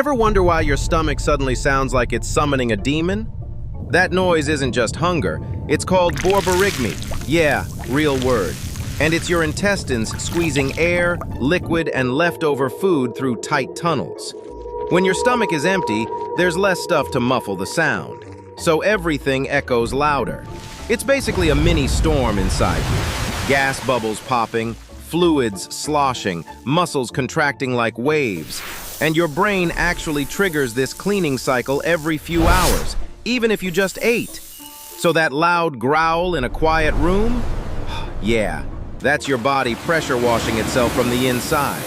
Ever wonder why your stomach suddenly sounds like it's summoning a demon? That noise isn't just hunger, it's called borborygmi. Yeah, real word. And it's your intestines squeezing air, liquid, and leftover food through tight tunnels. When your stomach is empty, there's less stuff to muffle the sound, so everything echoes louder. It's basically a mini storm inside you. Gas bubbles popping, fluids sloshing, muscles contracting like waves. And your brain actually triggers this cleaning cycle every few hours, even if you just ate. So that loud growl in a quiet room? Yeah, that's your body pressure washing itself from the inside.